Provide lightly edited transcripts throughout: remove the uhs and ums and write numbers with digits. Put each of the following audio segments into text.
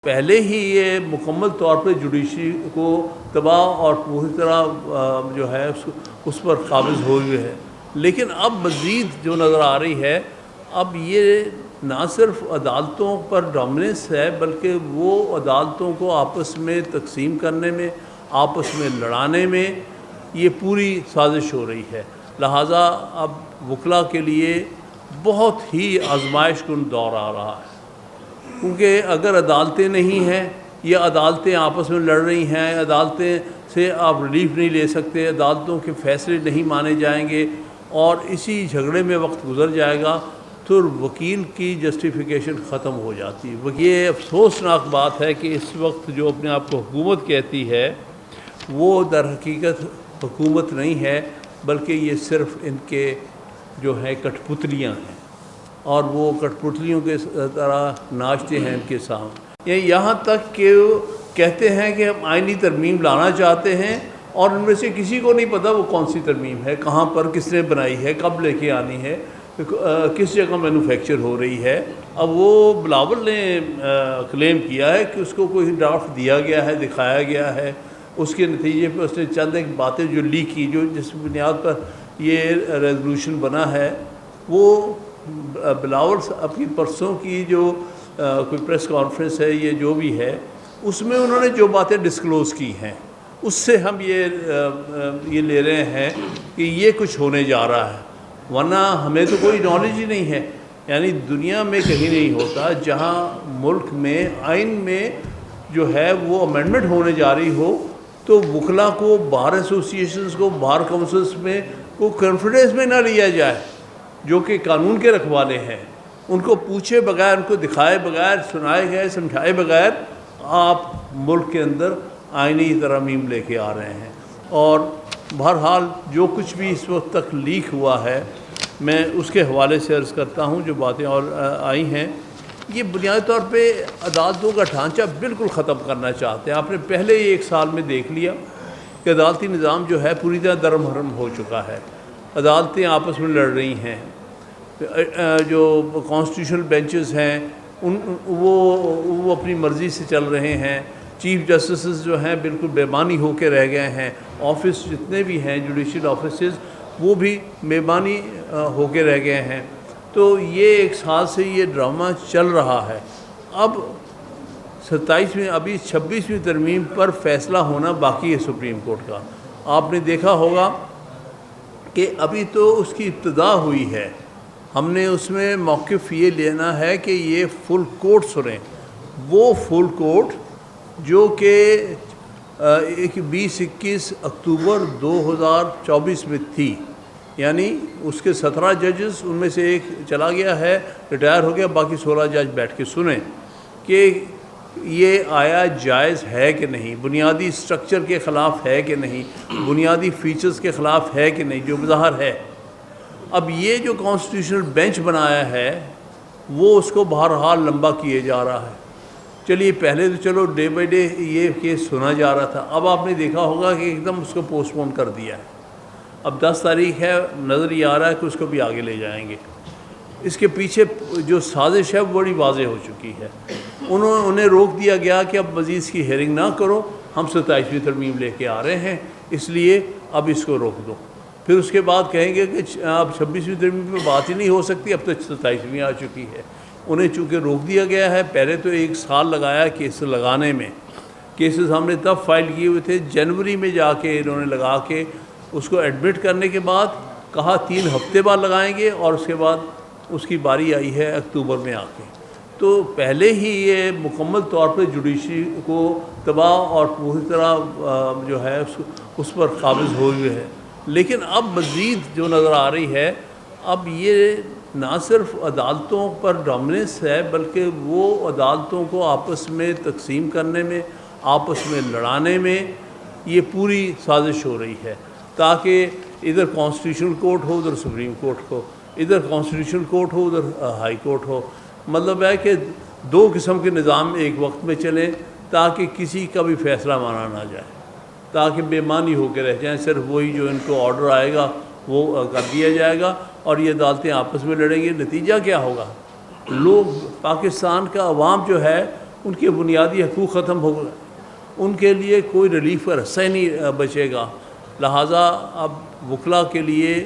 پہلے ہی یہ مکمل طور پہ جوڈیشری کو تباہ اور پوری طرح جو ہے اس پر قابض ہوئے ہے، لیکن اب مزید جو نظر آ رہی ہے، اب یہ نہ صرف عدالتوں پر ڈومیننس ہے بلکہ وہ عدالتوں کو آپس میں تقسیم کرنے میں، آپس میں لڑانے میں یہ پوری سازش ہو رہی ہے۔ لہٰذا اب وکلا کے لیے بہت ہی آزمائش کن دور آ رہا ہے، کیونکہ اگر عدالتیں نہیں ہیں یا عدالتیں آپس میں لڑ رہی ہیں، عدالتیں سے آپ ریلیف نہیں لے سکتے، عدالتوں کے فیصلے نہیں مانے جائیں گے اور اسی جھگڑے میں وقت گزر جائے گا تو وکیل کی جسٹیفیکیشن ختم ہو جاتی ہے۔ یہ افسوسناک بات ہے کہ اس وقت جو اپنے آپ کو حکومت کہتی ہے وہ در حقیقت حکومت نہیں ہے، بلکہ یہ صرف ان کے جو ہیں کٹ پتلیاں ہیں اور وہ کٹ پتلیوں کے طرح ناچتے ہیں ان کے سامنے۔ یہاں تک کہ وہ کہتے ہیں کہ ہم آئینی ترمیم لانا چاہتے ہیں اور ان میں سے کسی کو نہیں پتہ وہ کون سی ترمیم ہے، کہاں پر کس نے بنائی ہے، کب لے کے آنی ہے، کس جگہ مینوفیکچر ہو رہی ہے۔ اب وہ بلاول نے کلیم کیا ہے کہ اس کو کوئی ڈرافٹ دیا گیا ہے، دکھایا گیا ہے، اس کے نتیجے پہ اس نے چند ایک باتیں جو لیک کی، جو جس بنیاد پر یہ ریزولوشن بنا ہے، وہ بلاول اپنی پرسوں کی جو کوئی پریس کانفرنس ہے، یہ جو بھی ہے، اس میں انہوں نے جو باتیں ڈسکلوز کی ہیں اس سے ہم یہ لے رہے ہیں کہ یہ کچھ ہونے جا رہا ہے، ورنہ ہمیں تو کوئی نالج ہی نہیں ہے۔ یعنی دنیا میں کہیں نہیں ہوتا جہاں ملک میں آئین میں جو ہے وہ امینڈمنٹ ہونے جا رہی ہو تو وکلا کو، بار ایسوسیشنز کو، بار کونسلز میں کو کانفیڈنس میں نہ لیا جائے جو کہ قانون کے رکھوالے ہیں۔ ان کو پوچھے بغیر، ان کو دکھائے بغیر، سنائے گئے، سمجھائے بغیر آپ ملک کے اندر آئینی ترامیم لے کے آ رہے ہیں۔ اور بہرحال جو کچھ بھی اس وقت تک لیک ہوا ہے، میں اس کے حوالے سے عرض کرتا ہوں جو باتیں اور آئی ہیں، یہ بنیادی طور پہ عدالتوں کا ڈھانچہ بالکل ختم کرنا چاہتے ہیں۔ آپ نے پہلے ہی 1 سال میں دیکھ لیا کہ عدالتی نظام جو ہے پوری طرح درمہرم ہو چکا ہے، عدالتیں آپس میں لڑ رہی ہیں، جو کانسٹیٹیوشنل بینچز ہیں وہ اپنی مرضی سے چل رہے ہیں، چیف جسٹسز جو ہیں بالکل بے معنی ہو کے رہ گئے ہیں، آفس جتنے بھی ہیں جوڈیشل آفیسز وہ بھی بے معنی ہو کے رہ گئے ہیں۔ تو یہ 1 سال سے یہ ڈرامہ چل رہا ہے۔ اب 27ویں، ابھی 26ویں ترمیم پر فیصلہ ہونا باقی ہے سپریم کورٹ کا۔ آپ نے دیکھا ہوگا کہ ابھی تو اس کی ابتدا ہوئی ہے، ہم نے اس میں موقف یہ لینا ہے کہ یہ فل کورٹ سنیں، وہ فل کورٹ جو کہ 20-21 اکتوبر 2024 میں تھی، یعنی اس کے 17 ججز، ان میں سے ایک چلا گیا ہے، ریٹائر ہو گیا، باقی 16 جج بیٹھ کے سنیں کہ یہ آیا جائز ہے کہ نہیں، بنیادی سٹرکچر کے خلاف ہے کہ نہیں، بنیادی فیچرز کے خلاف ہے کہ نہیں، جو بظاہر ہے۔ اب یہ جو کانسٹیٹیوشنل بینچ بنایا ہے وہ اس کو بہرحال لمبا کیے جا رہا ہے۔ چلیے پہلے تو چلو ڈے بائی ڈے یہ کیس سنا جا رہا تھا، اب آپ نے دیکھا ہوگا کہ ایک دم اس کو پوسٹ پون کر دیا ہے۔ اب 10 تاریخ ہے، نظر یہ آ رہا ہے کہ اس کو بھی آگے لے جائیں گے۔ اس کے پیچھے جو سازش ہے وہ بڑی واضح ہو چکی ہے۔ انہیں روک دیا گیا کہ اب مزید اس کی ہیئرنگ نہ کرو، ہم 27ویں ترمیم لے کے آ رہے ہیں، اس لیے اب اس کو روک دو۔ پھر اس کے بعد کہیں گے کہ اب 26ویں ترمیم پہ بات ہی نہیں ہو سکتی، اب تو 27ویں آ چکی ہے۔ انہیں چونکہ روک دیا گیا ہے، پہلے تو 1 سال لگایا کیس لگانے میں، کیسز ہم نے تب فائل کیے ہوئے تھے، جنوری میں جا کے انہوں نے لگا کے اس کو ایڈمٹ کرنے کے بعد کہا 3 ہفتے بعد لگائیں گے، اور اس کے بعد اس کی باری آئی ہے اکتوبر میں آ کے۔ تو پہلے ہی یہ مکمل طور پہ جوڈیشری کو تباہ اور پوری طرح جو ہے اس پر قابض ہوئے ہے، لیکن اب مزید جو نظر آ رہی ہے، اب یہ نہ صرف عدالتوں پر ڈومیننس ہے بلکہ وہ عدالتوں کو آپس میں تقسیم کرنے میں، آپس میں لڑانے میں یہ پوری سازش ہو رہی ہے، تاکہ ادھر کانسٹیٹیوشنل کورٹ ہو، ادھر سپریم کورٹ ہو، ادھر کانسٹیٹیوشنل کورٹ ہو، ادھر ہائی کورٹ ہو۔ مطلب ہے کہ 2 قسم کے نظام ایک وقت میں چلیں تاکہ کسی کا بھی فیصلہ مانا نہ جائے، تاکہ بے معنی ہو کے رہ جائیں، صرف وہی جو ان کو آرڈر آئے گا وہ کر دیا جائے گا اور یہ عدالتیں آپس میں لڑیں گی۔ نتیجہ کیا ہوگا؟ لوگ، پاکستان کا عوام جو ہے ان کے بنیادی حقوق ختم ہو گئے، ان کے لیے کوئی ریلیف کا رسہ ہی نہیں بچے گا۔ لہٰذا اب وکلاء کے لیے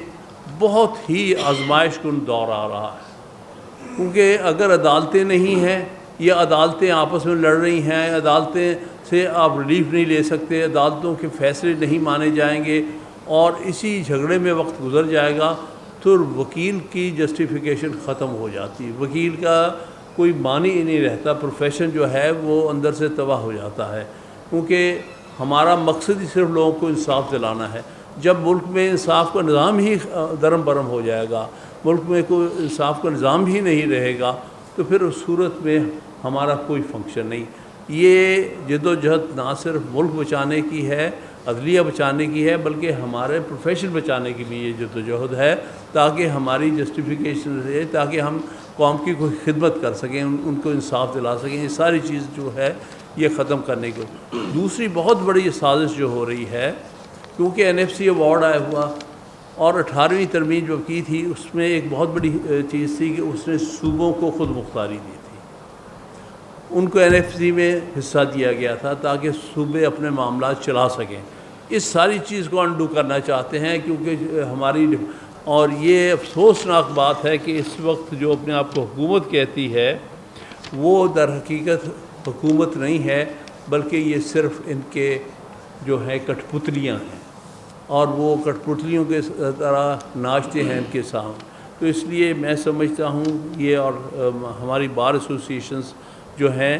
بہت ہی آزمائش کن دور آ رہا ہے، کیونکہ اگر عدالتیں نہیں ہیں یا عدالتیں آپس میں لڑ رہی ہیں، عدالتیں سے آپ ریلیف نہیں لے سکتے، عدالتوں کے فیصلے نہیں مانے جائیں گے اور اسی جھگڑے میں وقت گزر جائے گا، تو وکیل کی جسٹیفیکیشن ختم ہو جاتی ہے، وکیل کا کوئی معنی ہی نہیں رہتا، پروفیشن جو ہے وہ اندر سے تباہ ہو جاتا ہے، کیونکہ ہمارا مقصد ہی صرف لوگوں کو انصاف دلانا ہے۔ جب ملک میں انصاف کا نظام ہی درم برم ہو جائے گا، ملک میں کوئی انصاف کا نظام ہی نہیں رہے گا، تو پھر اس صورت میں ہمارا کوئی فنکشن نہیں۔ یہ جد و جہد نہ صرف ملک بچانے کی ہے، عدلیہ بچانے کی ہے، بلکہ ہمارے پروفیشن بچانے کی بھی یہ جد و جہد ہے، تاکہ ہماری جسٹیفیکیشن رہے، تاکہ ہم قوم کی کوئی خدمت کر سکیں، ان کو انصاف دلا سکیں۔ یہ ساری چیز جو ہے یہ ختم کرنے کو۔ دوسری بہت بڑی سازش جو ہو رہی ہے، کیونکہ NFC ایوارڈ آیا ہوا اور 18ویں ترمیم جو کی تھی، اس میں ایک بہت بڑی چیز تھی کہ اس نے صوبوں کو خود مختاری دی تھی، ان کو NFC میں حصہ دیا گیا تھا تاکہ صوبے اپنے معاملات چلا سکیں۔ اس ساری چیز کو انڈو کرنا چاہتے ہیں، کیونکہ ہماری اور یہ افسوسناک بات ہے کہ اس وقت جو اپنے آپ کو حکومت کہتی ہے وہ در حقیقت حکومت نہیں ہے، بلکہ یہ صرف ان کے جو ہے کٹ پتلیاں ہیں، اور وہ کٹ پتلیوں کے طرح ناچتے ہیں ان کے سامنے۔ تو اس لیے میں سمجھتا ہوں یہ، اور ہماری بار ایسوسیشنز جو ہیں،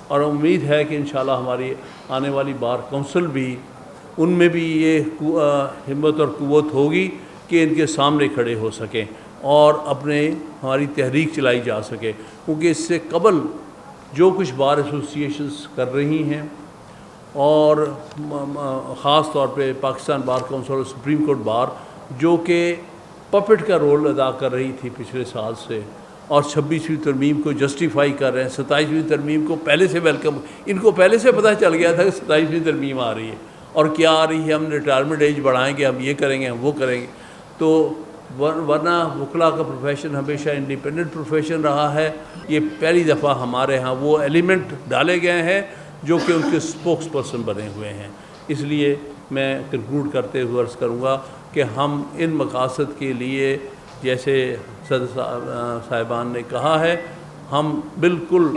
اور امید ہے کہ انشاءاللہ ہماری آنے والی بار کونسل بھی، ان میں بھی یہ ہمت اور قوت ہوگی کہ ان کے سامنے کھڑے ہو سکیں اور ہماری تحریک چلائی جا سکے، کیونکہ اس سے قبل جو کچھ بار ایسوسیشنز کر رہی ہیں، اور خاص طور پہ پاکستان بار کونسل اور سپریم کورٹ بار، جو کہ پپٹ کا رول ادا کر رہی تھی پچھلے سال سے، اور 26ویں ترمیم کو جسٹیفائی کر رہے ہیں، 27ویں ترمیم کو پہلے سے ویلکم، ان کو پہلے سے پتہ چل گیا تھا کہ 27ویں ترمیم آ رہی ہے اور کیا آ رہی ہے، ہم ریٹائرمنٹ ایج بڑھائیں گے، ہم یہ کریں گے، ہم وہ کریں گے۔ تو ورنہ وکلاء کا پروفیشن ہمیشہ انڈیپینڈنٹ پروفیشن رہا ہے، یہ پہلی دفعہ ہمارے ہاں وہ ایلیمنٹ ڈالے گئے ہیں جو کہ ان کے سپوکس پرسن بنے ہوئے ہیں۔ اس لیے میں کنکلوڈ کرتے ہوئے عرض کروں گا کہ ہم ان مقاصد کے لیے، جیسے صدر صاحبان نے کہا ہے، ہم بالکل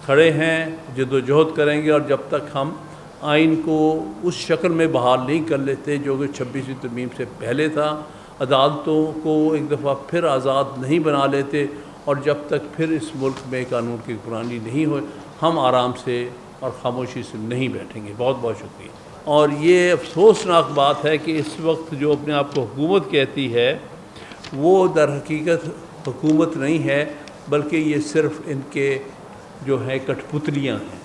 کھڑے ہیں، جد و جہد کریں گے، اور جب تک ہم آئین کو اس شکل میں بحال نہیں کر لیتے جو کہ 26ویں ترمیم سے پہلے تھا، عدالتوں کو ایک دفعہ پھر آزاد نہیں بنا لیتے، اور جب تک پھر اس ملک میں قانون کی حکمرانی نہیں ہوئے، ہم آرام سے اور خاموشی سے نہیں بیٹھیں گے۔ بہت بہت شکریہ۔ اور یہ افسوسناک بات ہے کہ اس وقت جو اپنے آپ کو حکومت کہتی ہے وہ در حقیقت حکومت نہیں ہے، بلکہ یہ صرف ان کے جو ہے کٹ پتلیاں ہیں،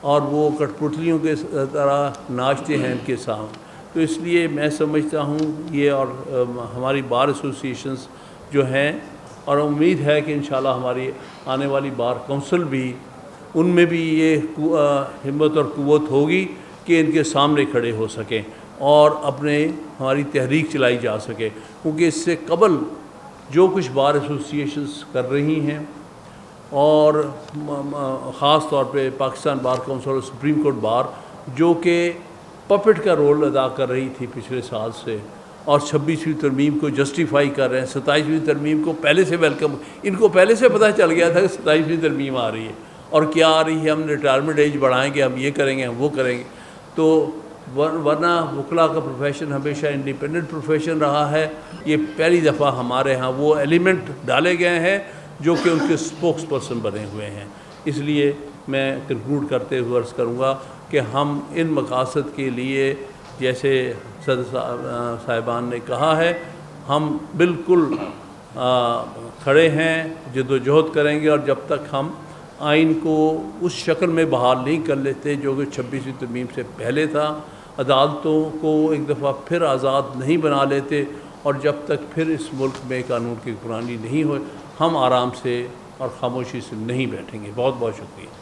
اور وہ کٹ پتلیوں کے طرح ناچتے ہیں ان کے سامنے۔ تو اس لیے میں سمجھتا ہوں یہ، اور ہماری بار ایسوسیشنز جو ہیں، اور امید ہے کہ انشاءاللہ ہماری آنے والی بار کونسل بھی، ان میں بھی یہ ہمت اور قوت ہوگی کہ ان کے سامنے کھڑے ہو سکیں اور ہماری تحریک چلائی جا سکے، کیونکہ اس سے قبل جو کچھ بار ایسوسیشنز کر رہی ہیں، اور خاص طور پہ پاکستان بار کونسل اور سپریم کورٹ بار، جو کہ پپٹ کا رول ادا کر رہی تھی پچھلے سال سے، اور 26ویں ترمیم کو جسٹیفائی کر رہے ہیں، 27ویں ترمیم کو پہلے سے ویلکم، ان کو پہلے سے پتہ چل گیا تھا کہ 27ویں ترمیم آ رہی ہے اور کیا آ رہی ہے، ہم ریٹائرمنٹ ایج بڑھائیں گے، ہم یہ کریں گے، ہم وہ کریں گے۔ تو ورنہ وکلاء کا پروفیشن ہمیشہ انڈیپینڈنٹ پروفیشن رہا ہے، یہ پہلی دفعہ ہمارے ہاں وہ ایلیمنٹ ڈالے گئے ہیں جو کہ ان کے سپوکس پرسن بنے ہوئے ہیں۔ اس لیے میں کنکلوڈ کرتے ہوئے عرض کروں گا کہ ہم ان مقاصد کے لیے، جیسے صدر صاحبان نے کہا ہے، ہم بالکل کھڑے ہیں، جد و جہد کریں گے، اور جب تک ہم آئین کو اس شکل میں بحال نہیں کر لیتے جو کہ 26ویں ترمیم سے پہلے تھا، عدالتوں کو ایک دفعہ پھر آزاد نہیں بنا لیتے، اور جب تک پھر اس ملک میں قانون کی حکمرانی نہیں ہوئے، ہم آرام سے اور خاموشی سے نہیں بیٹھیں گے۔ بہت بہت شکریہ۔